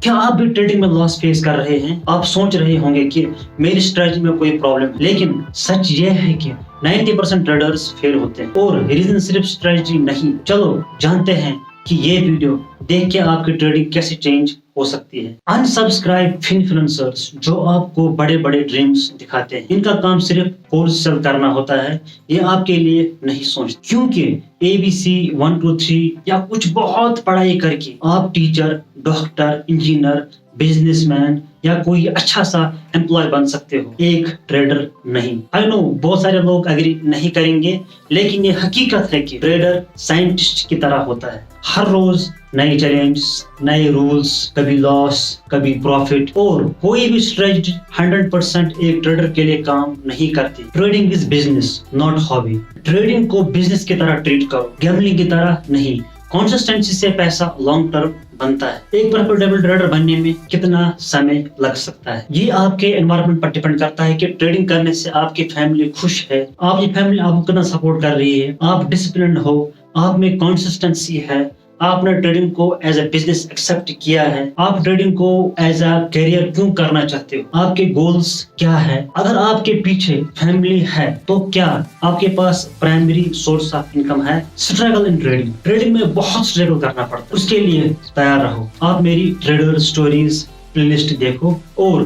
کیا آپ بھی ٹریڈنگ میں لاس فیس کر رہے ہیں؟ آپ سوچ رہے ہوں گے کہ میری اسٹریٹجی میں کوئی پرابلم ہے، لیکن سچ یہ ہے کہ 90% ٹریڈرز فیل ہوتے ہیں اور ریزن صرف اسٹریٹجی نہیں۔ چلو جانتے ہیں کہ یہ ویڈیو دیکھ کے آپ کی ٹریڈنگ کیسے چینج ہو سکتی ہے۔ ان سبسکرائب انفلوئنسرز جو آپ کو بڑے بڑے ڈریمز دکھاتے ہیں، ان کا کام صرف کورس سیل کرنا ہوتا ہے، یہ آپ کے لیے نہیں سوچتے، کیونکہ ABC 1 2 3 یا کچھ بہت پڑھائی کر کے آپ teacher, doctor, engineer, business man یا کوئی اچھا سا امپلائی بن سکتے ہو، ایک ٹریڈر نہیں۔ آئی نو بہت سارے لوگ اگری نہیں کریں گے، لیکن یہ حقیقت ہے کہ ٹریڈر سائنٹسٹ کی طرح ہوتا ہے۔ ہر روز نئے چیلنجز، نئے رولز، کبھی لاس کبھی پروفٹ، اور کوئی بھی اسٹریٹجی 100% ایک ٹریڈر کے لیے کام نہیں کرتی۔ Trading is business not hobby. Trading کو بزنس کی طرح ٹریٹ کرو، گیمبلنگ کی طرح نہیں۔ کنسسٹنسی سے پیسہ لانگ ٹرم بنتا ہے۔ ایک پروفیٹیبل ٹریڈر بننے میں کتنا سمے لگ سکتا ہے، یہ آپ کے انوائرمنٹ پر ڈیپینڈ کرتا ہے کہ ٹریڈنگ کرنے سے آپ کی فیملی خوش ہے، آپ کی فیملی آپ کو کتنا سپورٹ کر رہی ہے، آپ ڈسپلنڈ ہو، آپ میں کنسسٹنسی ہے، آپ نے ٹریڈنگ کو ایز اے بزنس ایکسپٹ کیا ہے، آپ ٹریڈنگ کو ایز اے کیریئر کیوں کرنا چاہتے ہو، آپ کے گولز کیا ہے۔ اگر آپ کے پیچھے فیملی ہے تو کیا آپ کے پاس پرائمری سورس آف انکم ہے؟ اسٹرگل ان ٹریڈنگ، ٹریڈنگ میں بہت اسٹرگل کرنا پڑتا ہے، اس کے لیے تیار رہو۔ آپ میری ٹریڈر سٹوریز پلے لسٹ دیکھو اور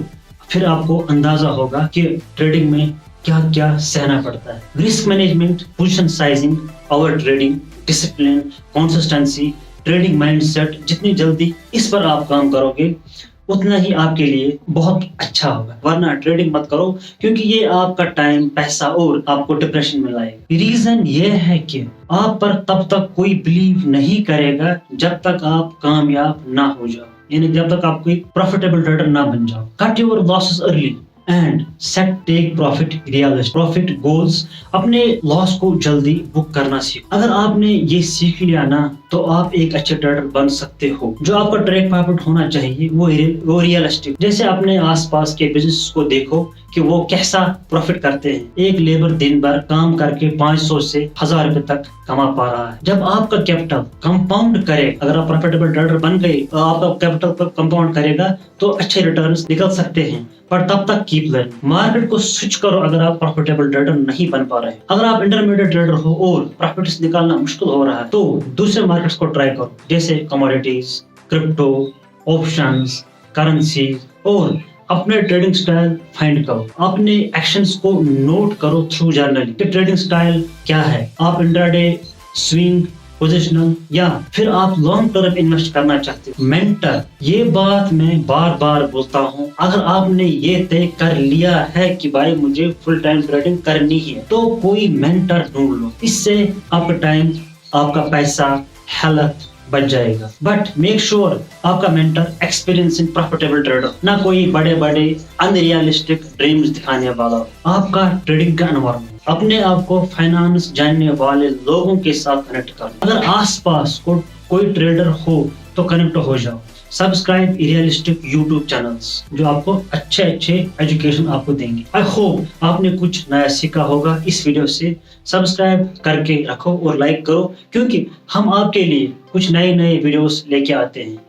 پھر آپ کو اندازہ ہوگا کہ ٹریڈنگ میں کیا کیا سہنا پڑتا ہے۔ Risk management, position sizing, over trading, discipline, consistency, trading mindset, جتنی جلدی اس پر آپ کام کرو گے اتنا ہی آپ کے لیے بہت اچھا ہوگا، ورنہ ٹریڈنگ مت کرو، کیونکہ یہ آپ کا ٹائم، پیسہ اور آپ کو ڈپریشن میں لائے گا۔ ریزن یہ ہے کہ آپ پر تب تک کوئی بلیو نہیں کرے گا جب تک آپ کامیاب نہ ہو جاؤ، یعنی جب تک آپ کوئی پروفیٹیبل ٹریڈر نہ بن جاؤ۔ Cut your losses early and set take profit realist profit goals, اپنے لاس کو جلدی بک کرنا سیکھو۔ اگر آپ نے یہ سیکھ لیا نا تو آپ ایک اچھے ٹریڈر بن سکتے ہو۔ جو آپ کا ٹریک پروفٹ ہونا چاہیے وہ ریئلسٹک، جیسے اپنے آس پاس کے بزنس کو دیکھو کہ وہ کیسا پروفٹ کرتے ہیں۔ ایک لیبر دن بھر کام کر کے 500 سے 1000 روپے تک کما پا رہا ہے۔ جب آپ کا کیپٹل کمپاؤنڈ کرے، اگر آپ پروفیٹیبل ٹریڈر بن گئے، آپ کا کیپٹل کمپاؤنڈ کرے گا تو اچھے ریٹرنز نکل سکتے ہیں، پر تب تک کیپ لرننگ۔ مارکیٹ کو سوئچ کرو اگر آپ پروفیٹیبل ٹریڈر نہیں بن پا رہے۔ اگر آپ انٹرمیڈیٹ ٹریڈر ہو اور پروفٹس نکالنا مشکل ہو رہا ہے تو دوسرے مارکیٹس کو ٹرائی کرو، جیسے کموڈیٹیز، کرپٹو، آپشنز، کرنسیز، اور اپنے ٹریڈنگ سٹائل فائنڈ کرو۔ اپنے ایکشنز کو نوٹ کرو تھرو جرنلنگ کہ ٹریڈنگ سٹائل کیا ہے۔ آپ انٹراڈے، سوئنگ، پوزیشنل، یا پھر آپ لانگ ٹرم انویسٹ کرنا چاہتے ہو۔ مینٹر، یہ بات میں بار بار بولتا ہوں، اگر آپ نے یہ طے کر لیا ہے کہ بھائی مجھے فل ٹائم ٹریڈنگ کرنی ہے تو کوئی مینٹر ڈھونڈ لو، اس سے آپ کا ٹائم، آپ کا پیسہ، ہیلتھ بچ جائے گا۔ بٹ میک شیور آپ کا مینٹر ایکسپیرینس ان پروفیٹیبل ٹریڈر، نہ کوئی بڑے بڑے ان ریئلسٹک ڈریمز دکھانے والا۔ آپ کا ٹریڈنگ کا انوائرمنٹ، اپنے آپ کو فائنانس جاننے والے لوگوں کے ساتھ کنیکٹ کرو۔ اگر آس پاس کوئی ٹریڈر ہو تو کنیکٹ ہو جاؤ۔ سبسکرائب ریئلسٹک یوٹیوب چینلز جو آپ کو اچھے ایجوکیشن آپ کو دیں گے۔ آئی ہوپ آپ نے کچھ نیا سیکھا ہوگا اس ویڈیو سے۔ سبسکرائب کر کے رکھو اور لائک کرو، کیونکہ ہم آپ کے لیے کچھ نئے ویڈیوز لے کے آتے ہیں۔